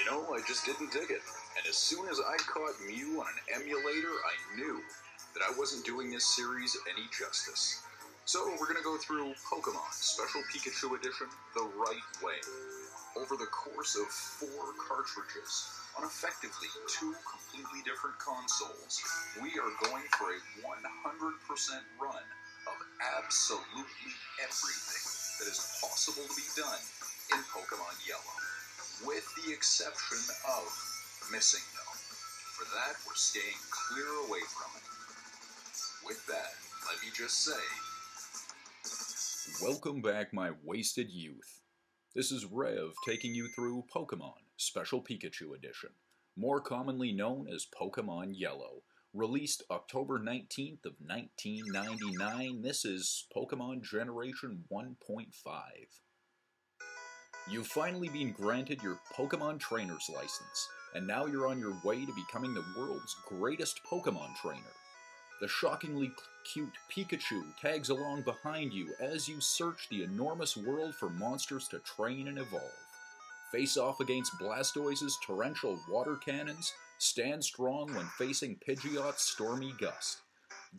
You know, I just didn't dig it. And as soon as I caught Mew on an emulator, I knew that I wasn't doing this series any justice. So we're going to go through Pokemon Special Pikachu Edition the right way. Over the course of 4 cartridges, on effectively 2 completely different consoles, we are going for a 100% run of absolutely everything that is possible to be done in Pokemon Yellow, with the exception of missing though. For that, we're staying clear away from it. With that, let me just say, welcome back, my wasted youth. This is Rev taking you through Pokemon Special Pikachu Edition, more commonly known as Pokemon Yellow. Released October 19th of 1999, this is Pokemon Generation 1.5. You've finally been granted your Pokemon Trainer's license, and now you're on your way to becoming the world's greatest Pokemon trainer. The shockingly cute Pikachu tags along behind you as you search the enormous world for monsters to train and evolve. Face off against Blastoise's torrential water cannons, stand strong when facing Pidgeot's stormy gust.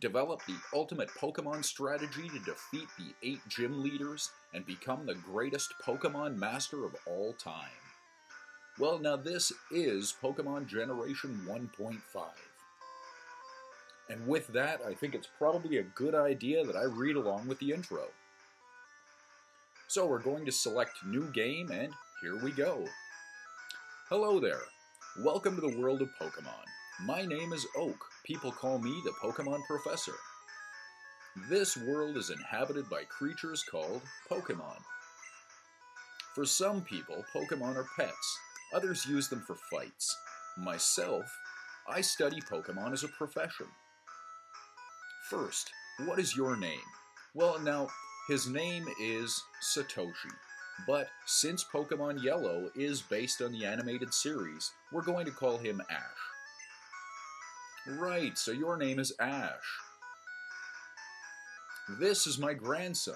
Develop the ultimate Pokemon strategy to defeat the 8 gym leaders and become the greatest Pokemon master of all time. Well, now this is Pokemon Generation 1.5. And with that, I think it's probably a good idea that I read along with the intro. So we're going to select New Game, and here we go. Hello there. Welcome to the world of Pokemon. My name is Oak. People call me the Pokemon Professor. This world is inhabited by creatures called Pokemon. For some people, Pokemon are pets. Others use them for fights. Myself, I study Pokemon as a profession. First, what is your name? Well, now, his name is Satoshi, but since Pokemon Yellow is based on the animated series, we're going to call him Ash. Right, so your name is Ash. This is my grandson.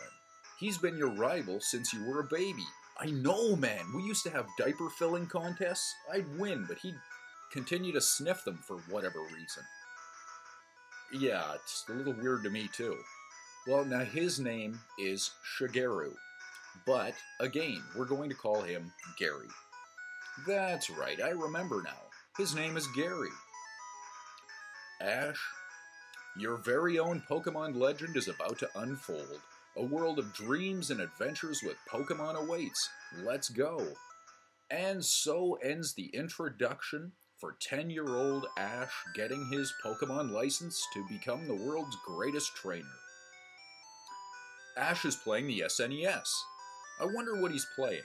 He's been your rival since you were a baby. I know, man, we used to have diaper filling contests. I'd win, but he'd continue to sniff them for whatever reason. Yeah, it's a little weird to me, too. Well, now his name is Shigeru, but, again, we're going to call him Gary. That's right, I remember now. His name is Gary. Ash, your very own Pokemon legend is about to unfold. A world of dreams and adventures with Pokemon awaits. Let's go. And so ends the introduction for 10-year-old Ash getting his Pokemon license to become the world's greatest trainer. Ash is playing the SNES. I wonder what he's playing.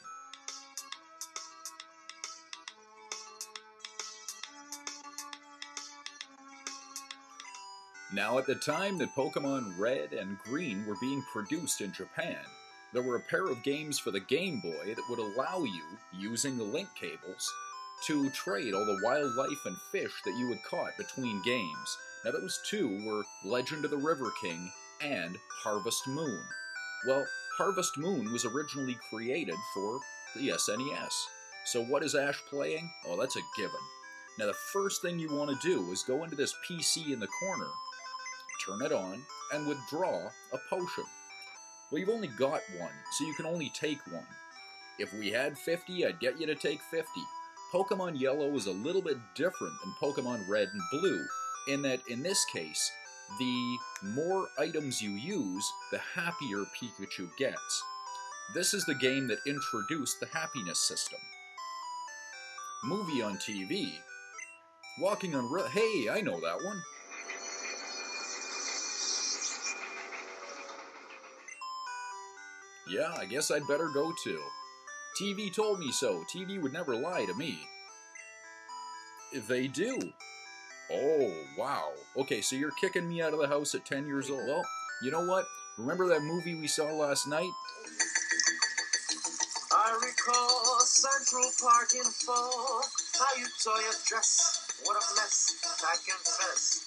Now, at the time that Pokemon Red and Green were being produced in Japan, there were a pair of games for the Game Boy that would allow you, using the link cables, to trade all the wildlife and fish that you had caught between games. Now, those two were Legend of the River King and Harvest Moon. Well, Harvest Moon was originally created for the SNES. So what is Ash playing? Oh, that's a given. Now, the first thing you want to do is go into this PC in the corner, turn it on, and withdraw a potion. Well, you've only got one, so you can only take one. If we had 50, I'd get you to take 50. Pokemon Yellow is a little bit different than Pokemon Red and Blue, in that, in this case, the more items you use, the happier Pikachu gets. This is the game that introduced the happiness system. Movie on TV. Walking on Hey, I know that one. Yeah, I guess I'd better go too. TV told me so. TV would never lie to me. They do. Oh, wow. Okay, so you're kicking me out of the house at 10 years old. Well, you know what? Remember that movie we saw last night? I recall Central Park in fall. How you tore your dress. What a mess, I confess.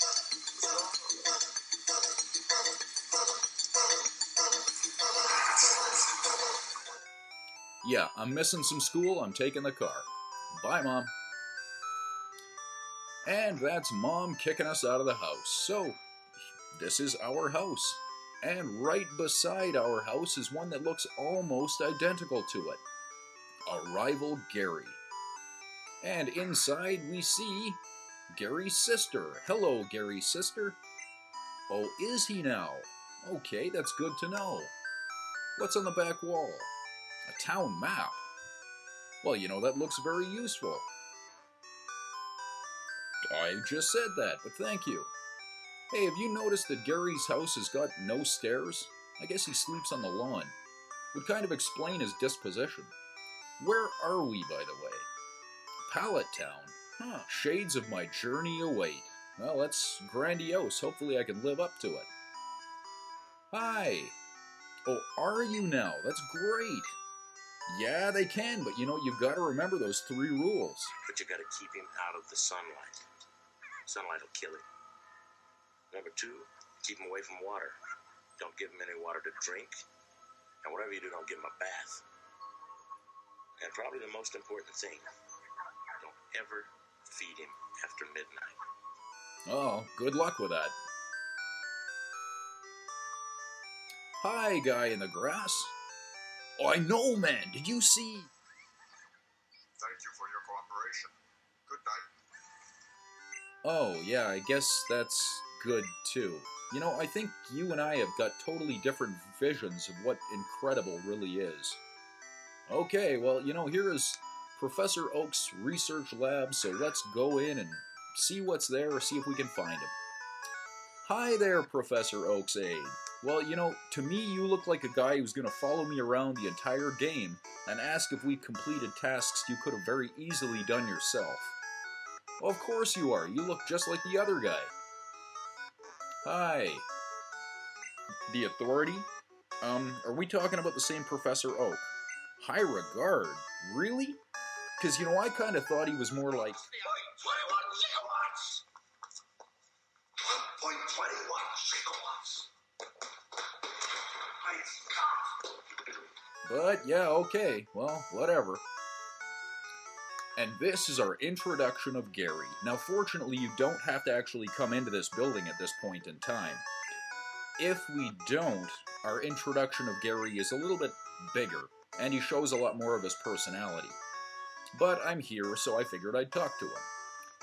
Yeah, I'm missing some school, I'm taking the car. Bye, Mom. And that's Mom kicking us out of the house. So, this is our house. And right beside our house is one that looks almost identical to it. A rival Gary. And inside we see Gary's sister. Hello, Gary's sister. Oh, is he now? Okay, that's good to know. What's on the back wall? A town map. Well, you know, that looks very useful. I just said that, but thank you. Hey, have you noticed that Gary's house has got no stairs? I guess he sleeps on the lawn. Would kind of explain his disposition. Where are we, by the way? Pallet Town. Huh, shades of my journey await. Well, that's grandiose. Hopefully I can live up to it. Hi. Oh, are you now? That's great. Yeah, they can, but you know, you've got to remember those 3 rules. But you got to keep him out of the sunlight. Sunlight will kill him. Number 2, keep him away from water. Don't give him any water to drink. And whatever you do, don't give him a bath. And probably the most important thing, don't ever feed him after midnight. Oh, good luck with that. Hi, guy in the grass. Oh, I know, man. Did you see? Thank you for your cooperation. Good night. Oh, yeah, I guess that's good, too. You know, I think you and I have got totally different visions of what incredible really is. Okay, well, you know, here is Professor Oak's research lab, so let's go in and see what's there, or see if we can find him. Hi there, Professor Oak's aide. Well, you know, to me you look like a guy who's going to follow me around the entire game and ask if we've completed tasks you could have very easily done yourself. Well, of course you are. You look just like the other guy. Hi. The Authority? Are we talking about the same Professor Oak? High regard? Really? Because, you know, I kind of thought he was more like... 21 gigawatts! 1.21 gigawatts! But, yeah, okay. Well, whatever. And this is our introduction of Gary. Now, fortunately, you don't have to actually come into this building at this point in time. If we don't, our introduction of Gary is a little bit bigger, and he shows a lot more of his personality. But I'm here, so I figured I'd talk to him.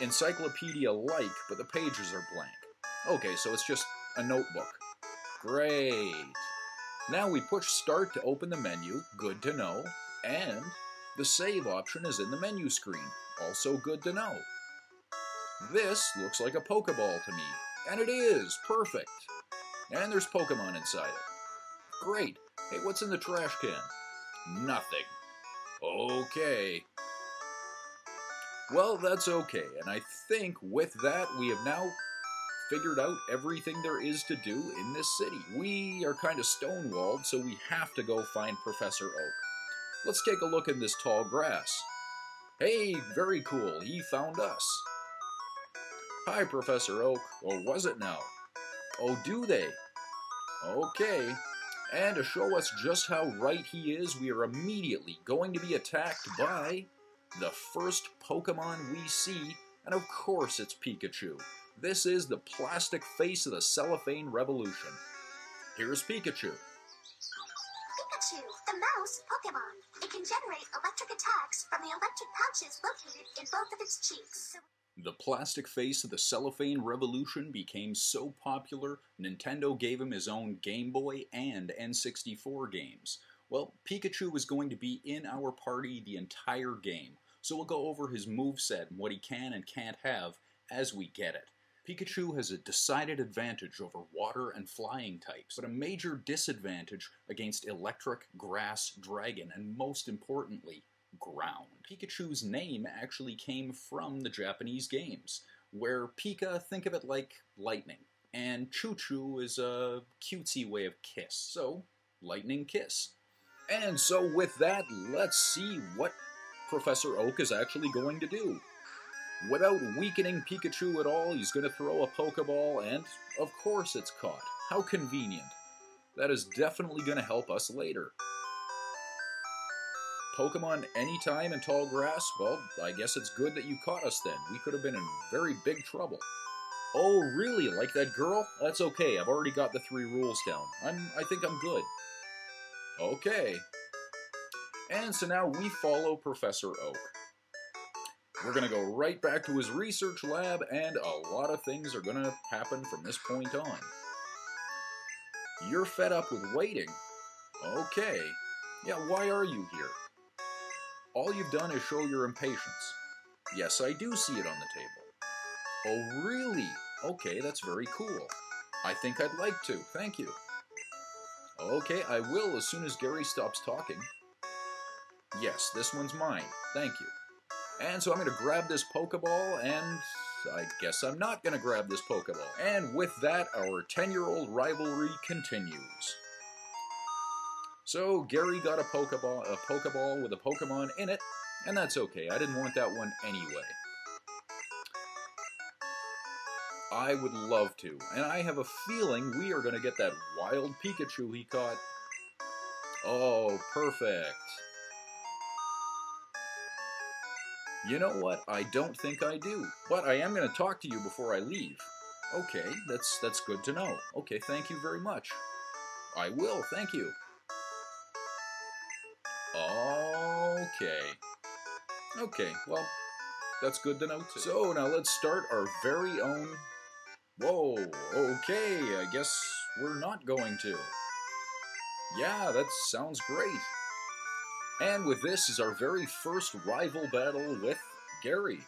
Encyclopedia-like, but the pages are blank. Okay, so it's just a notebook. Great. Now we push start to open the menu, good to know, and the save option is in the menu screen, also good to know. This looks like a Pokeball to me, and it is, perfect. And there's Pokemon inside it. Great. Hey, what's in the trash can? Nothing. Okay. Well, that's okay, and I think with that we have now figured out everything there is to do in this city. We are kind of stonewalled, so we have to go find Professor Oak. Let's take a look in this tall grass. Hey, very cool, he found us. Hi, Professor Oak. Or was it now? Oh, do they? Okay. And to show us just how right he is, we are immediately going to be attacked by the first Pokemon we see, and of course it's Pikachu. This is the plastic face of the cellophane revolution. Here's Pikachu. Pikachu, the mouse Pokemon. It can generate electric attacks from the electric pouches located in both of its cheeks. The plastic face of the cellophane revolution became so popular, Nintendo gave him his own Game Boy and N64 games. Well, Pikachu was going to be in our party the entire game, so we'll go over his moveset and what he can and can't have as we get it. Pikachu has a decided advantage over water and flying types, but a major disadvantage against electric, grass, dragon, and most importantly, ground. Pikachu's name actually came from the Japanese games, where Pika, think of it like lightning, and Choo-Choo is a cutesy way of kiss, so lightning kiss. And so with that, let's see what Professor Oak is actually going to do. Without weakening Pikachu at all, he's going to throw a Pokeball, and of course it's caught. How convenient. That is definitely going to help us later. Pokemon anytime in tall grass? Well, I guess it's good that you caught us then. We could have been in very big trouble. Oh, really? Like that girl? That's okay. I've already got the 3 rules down. I think I'm good. Okay. And so now we follow Professor Oak. We're going to go right back to his research lab, and a lot of things are going to happen from this point on. You're fed up with waiting. Okay. Yeah, why are you here? All you've done is show your impatience. Yes, I do see it on the table. Oh, really? Okay, that's very cool. I think I'd like to. Thank you. Okay, I will as soon as Gary stops talking. Yes, this one's mine. Thank you. And so I'm going to grab this Pokeball, and I guess I'm not going to grab this Pokeball. And with that, our 10-year-old rivalry continues. So Gary got a Pokeball with a Pokemon in it, and that's okay. I didn't want that one anyway. I would love to, and I have a feeling we are going to get that wild Pikachu he caught. Oh, perfect. You know what? I don't think I do, but I am going to talk to you before I leave. Okay, that's good to know. Okay, thank you very much. I will, thank you. Okay, well, that's good to know too. So now let's start our very own... Whoa, okay, I guess we're not going to. Yeah, that sounds great. And with this is our very first rival battle with Gary.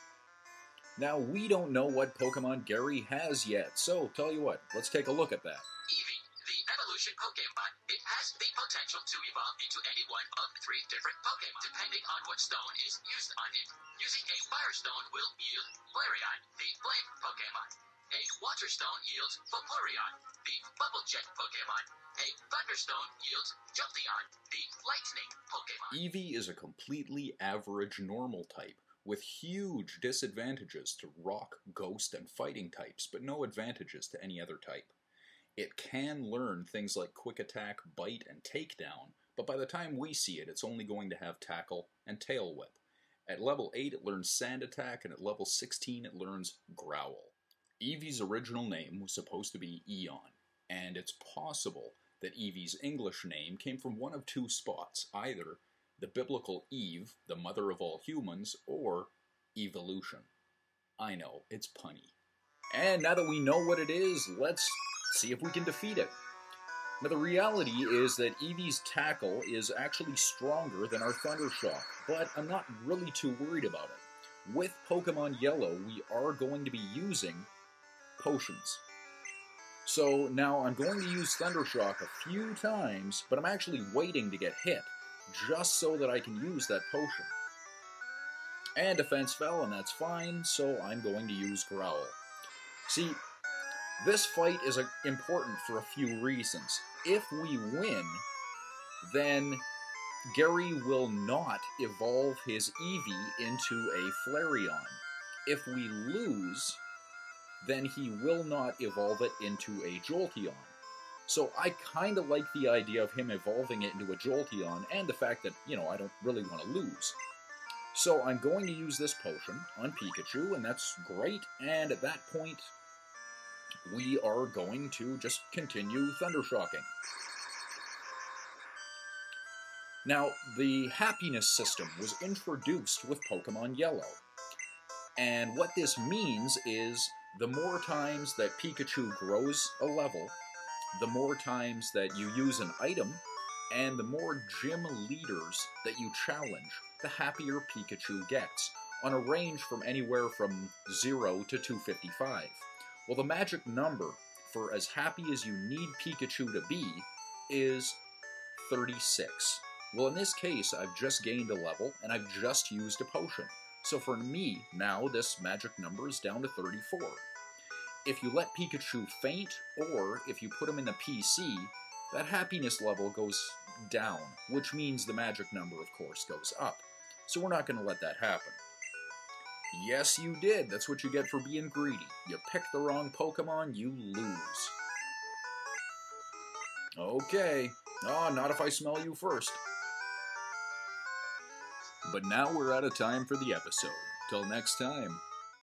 Now, we don't know what Pokemon Gary has yet, so tell you what, let's take a look at that. Eevee, the evolution Pokemon, it has the potential to evolve into any one of 3 different Pokemon, depending on what stone is used on it. Using a Fire Stone will yield Flareon, the Flame Pokemon. A Water Stone yields Vaporeon, the Bubble Jet Pokemon. A Thunderstone yields Jolteon, the Lightning Pokemon. Eevee is a completely average normal type, with huge disadvantages to rock, ghost, and fighting types, but no advantages to any other type. It can learn things like Quick Attack, Bite, and Takedown, but by the time we see it, it's only going to have Tackle and Tail Whip. At level 8, it learns Sand Attack, and at level 16, it learns Growl. Eevee's original name was supposed to be Eon, and it's possible that Eevee's English name came from one of 2 spots, either the biblical Eve, the mother of all humans, or evolution. I know, it's punny. And now that we know what it is, let's see if we can defeat it. Now the reality is that Eevee's Tackle is actually stronger than our Thundershock, but I'm not really too worried about it. With Pokemon Yellow, we are going to be using potions. So now I'm going to use Thundershock a few times, but I'm actually waiting to get hit, just so that I can use that potion. And Defense fell, and that's fine, so I'm going to use Growl. See, this fight is important for a few reasons. If we win, then Gary will not evolve his Eevee into a Flareon. If we lose, then he will not evolve it into a Jolteon. So I kind of like the idea of him evolving it into a Jolteon, and the fact that, I don't really want to lose. So I'm going to use this potion on Pikachu, and that's great, and at that point, we are going to just continue Thundershocking. Now, the happiness system was introduced with Pokemon Yellow, and what this means is the more times that Pikachu grows a level, the more times that you use an item, and the more gym leaders that you challenge, the happier Pikachu gets, on a range from anywhere from 0 to 255. Well, the magic number for as happy as you need Pikachu to be is 36. Well, in this case, I've just gained a level, and I've just used a potion. So for me, now this magic number is down to 34. If you let Pikachu faint, or if you put him in the PC, that happiness level goes down, which means the magic number, of course, goes up. So we're not going to let that happen. Yes, you did. That's what you get for being greedy. You pick the wrong Pokemon, you lose. Okay. Oh, not if I smell you first. But now we're out of time for the episode. Till next time.